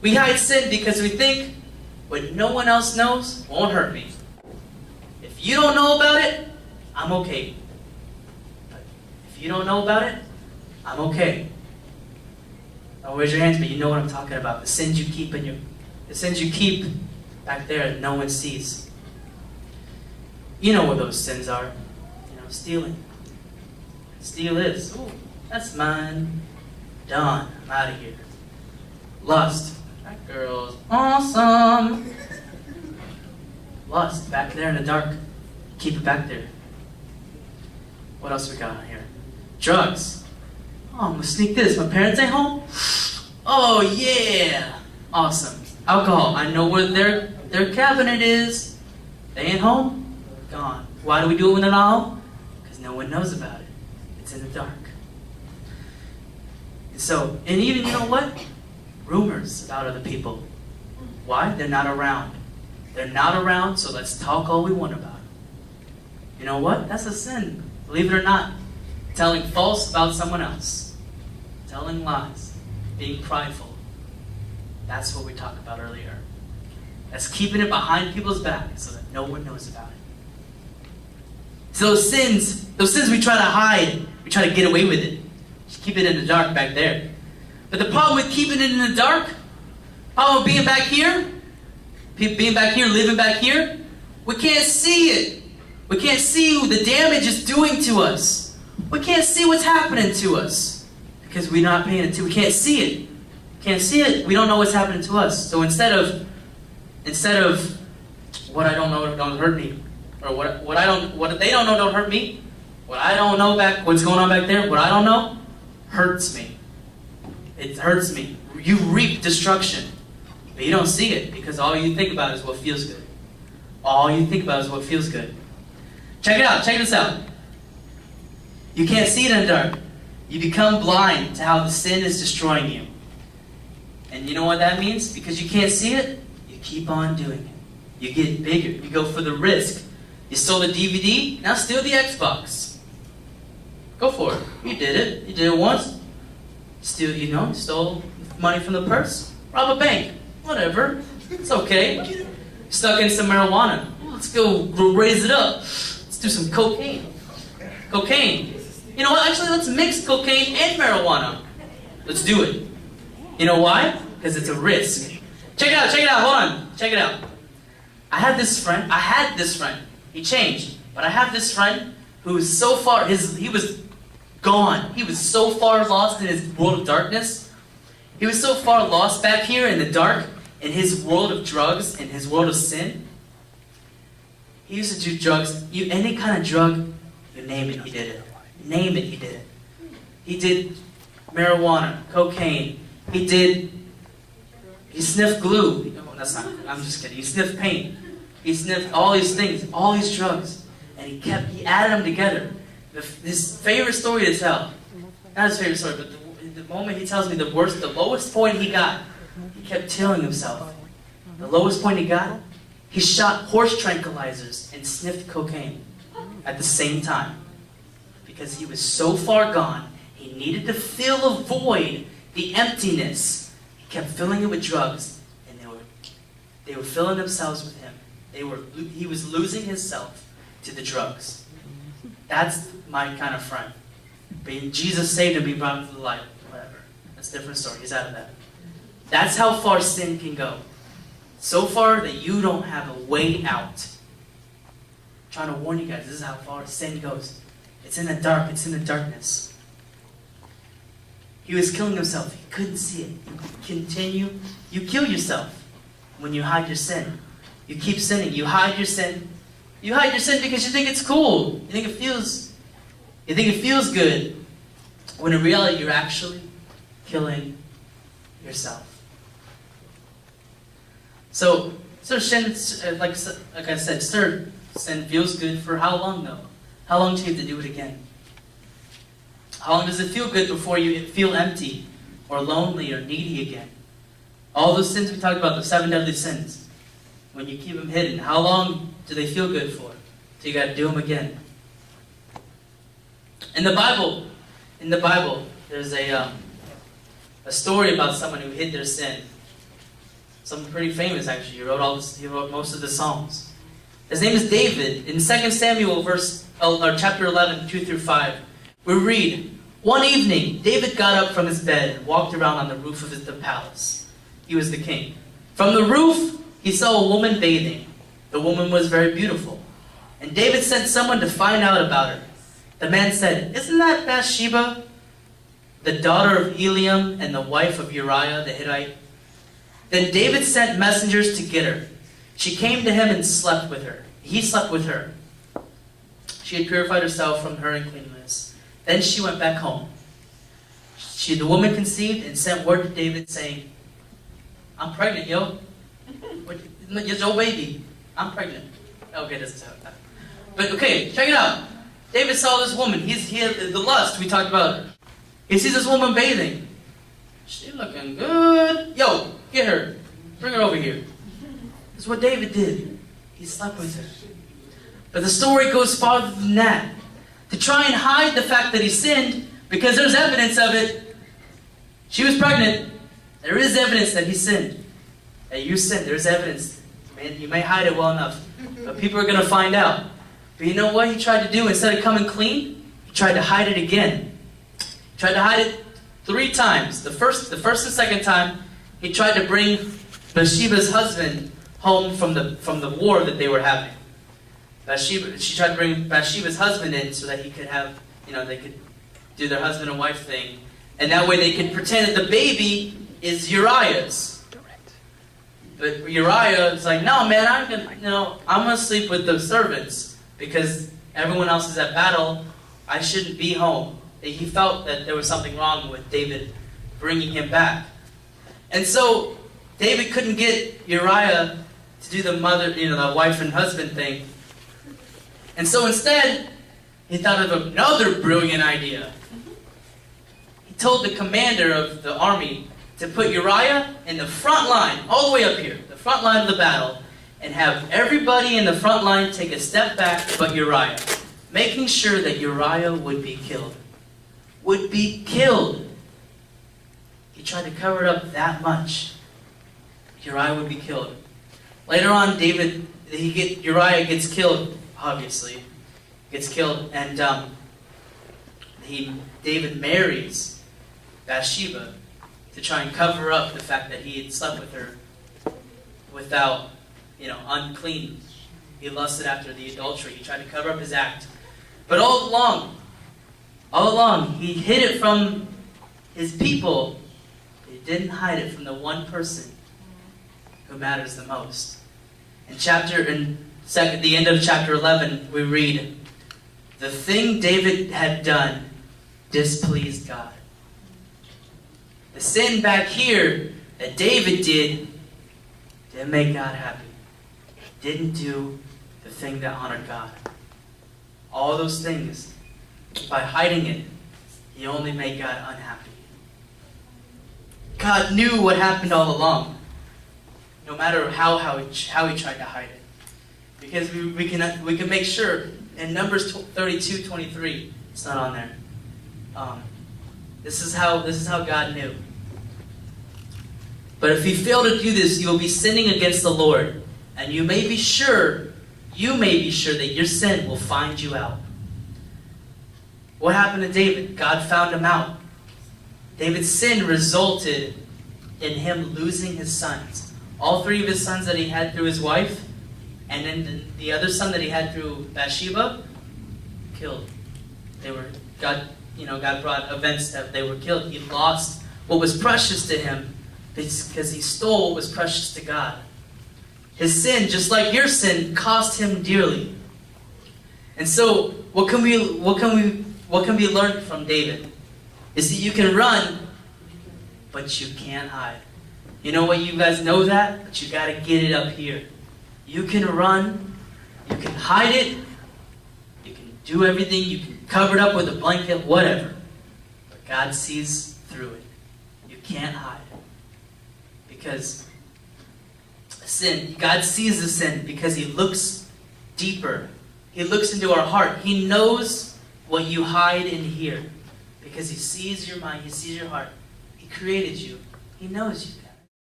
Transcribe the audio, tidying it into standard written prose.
We hide sin because we think what no one else knows won't hurt me. If you don't know about it, I'm okay. But if you don't know about it, I'm okay. Don't raise your hands, but you know what I'm talking about. The sins you keep back there that no one sees. You know what those sins are. Stealing. Steal this. Ooh, that's mine. Done. I'm out of here. Lust. That girl's awesome. Lust. Back there in the dark. Keep it back there. What else we got on here? Drugs. Oh, I'm gonna sneak this. My parents ain't home? Oh, yeah. Awesome. Alcohol. I know where their cabinet is. They ain't home? Gone. Why do we do it when they're not home? Because no one knows about it. It's in the dark. And even, you know what? Rumors about other people. Why? They're not around. They're not around, so let's talk all we want about them. You know what? That's a sin. Believe it or not. Telling false about someone else. Telling lies. Being prideful. That's what we talked about earlier. That's keeping it behind people's back so that no one knows about it. So those sins we try to hide. We try to get away with it. Just keep it in the dark back there. But the problem with keeping it in the dark, problem with being back here, living back here, we can't see it. We can't see the damage it's doing to us. We can't see what's happening to us because we're not paying attention. We can't see it. Can't see it. We don't know what's happening to us. So instead of what I don't know don't hurt me, or what they don't know don't hurt me, what I don't know what's going on back there, what I don't know hurts me. It hurts me. You reap destruction, but you don't see it because all you think about is what feels good. All you think about is what feels good. Check it out. Check this out. You can't see it in the dark. You become blind to how the sin is destroying you. And you know what that means? Because you can't see it, you keep on doing it. You get bigger. You go for the risk. You stole the DVD, now steal the Xbox. Go for it. You did it. You did it once. Stole money from the purse. Rob a bank. Whatever. It's okay. Stuck in some marijuana. Let's go raise it up. Let's do some cocaine. Cocaine. You know what? Actually, let's mix cocaine and marijuana. Let's do it. You know why? Because it's a risk. Check it out. Hold on. Check it out. I had this friend. He changed. But I have this friend who was so far, he was gone. He was so far lost in his world of darkness. He was so far lost back here in the dark, in his world of drugs, in his world of sin. He used to do drugs. Any kind of drug, you name it, he did it. Name it, he did it. He did marijuana, cocaine. He sniffed glue. I'm just kidding. He sniffed paint. He sniffed all these things, all these drugs. And he added them together. His favorite story to tell, not his favorite story, but the moment he tells me the lowest point he got, he kept telling himself, the lowest point he got, he shot horse tranquilizers and sniffed cocaine at the same time. Because he was so far gone, he needed to fill a void, the emptiness. He kept filling it with drugs, and they were filling themselves with him. He was losing himself to the drugs. That's my kind of friend. Jesus saved him, he brought him to the light. Whatever. That's a different story. He's out of that. That's how far sin can go. So far that you don't have a way out. I'm trying to warn you guys, this is how far sin goes. It's in the dark. It's in the darkness. He was killing himself. He couldn't see it. You kill yourself when you hide your sin. You keep sinning. You hide your sin. You hide your sin because you think it's cool. You think it feels good. When in reality, you're actually killing yourself. So sin, like I said, sin feels good for how long though? How long do you have to do it again? How long does it feel good before you feel empty or lonely or needy again? All those sins we talked about, the 7 deadly sins, when you keep them hidden, how long do they feel good for? So you got to do them again. In the Bible, there's a story about someone who hid their sin. Someone pretty famous, actually. He wrote most of the Psalms. His name is David. In 2 Samuel chapter 11, 2 through 5, we read, "One evening, David got up from his bed and walked around on the roof of the palace. He was the king. From the roof, he saw a woman bathing. The woman was very beautiful. And David sent someone to find out about her. The man said, 'Isn't that Bathsheba, the daughter of Eliam and the wife of Uriah the Hittite?' Then David sent messengers to get her. She came to him and slept with her. He slept with her. She had purified herself from her uncleanness. Then she went back home. The woman conceived and sent word to David saying, 'I'm pregnant, yo. It's your baby. I'm pregnant.'" Okay, this is how it happened. But okay, check it out. David saw this woman. He had the lust. We talked about her. He sees this woman bathing. She looking good. Yo, get her. Bring her over here. This is what David did. He slept with her. But the story goes farther than that. To try and hide the fact that he sinned, because there's evidence of it. She was pregnant. There is evidence that he sinned. That you sinned. There's evidence. Man, you may hide it well enough, but people are going to find out. But you know what he tried to do? Instead of coming clean, he tried to hide it again. He tried to hide it 3 times. The first and second time, he tried to bring Bathsheba's husband home from the war that they were having. She tried to bring Bathsheba's husband in so that he could have, they could do their husband and wife thing. And that way they could pretend that the baby is Uriah's. But Uriah is like, "No, man, I'm gonna sleep with the servants because everyone else is at battle. I shouldn't be home." He felt that there was something wrong with David bringing him back. And so David couldn't get Uriah to do the wife and husband thing. And so instead, he thought of another brilliant idea. He told the commander of the army to put Uriah in the front line, all the way up here, the front line of the battle, and have everybody in the front line take a step back but Uriah, making sure that Uriah would be killed. Would be killed. He tried to cover it up that much. Uriah would be killed. Later on, Uriah gets killed, obviously. Gets killed, and David marries Bathsheba to try and cover up the fact that he had slept with her without, unclean. He lusted after the adultery. He tried to cover up his act. But all along, he hid it from his people. He didn't hide it from the one person who matters the most. The end of chapter 11, we read, "The thing David had done displeased God." The sin back here that David did didn't make God happy. Didn't do the thing that honored God. All those things, by hiding it, he only made God unhappy. God knew what happened all along, no matter how he tried to hide it. Because we can make sure in Numbers 32:23, it's not on there. This is how God knew. "But if you fail to do this, you will be sinning against the Lord, and you may be sure that your sin will find you out." What happened to David? God found him out. David's sin resulted in him losing his sons. All 3 of his sons that he had through his wife, and then the other son that he had through Bathsheba, killed. God brought events that they were killed. He lost what was precious to him because he stole what was precious to God. His sin, just like your sin, cost him dearly. And so, what can be learned from David? Is that you can run, but you can't hide. You know what? You guys know that, but you got to get it up here. You can run, you can hide it, you can do everything, you can cover it up with a blanket, whatever. But God sees through it. You can't hide. Because sin, God sees the sin because he looks deeper. He looks into our heart. He knows what you hide in here. Because he sees your mind, he sees your heart. He created you. He knows you.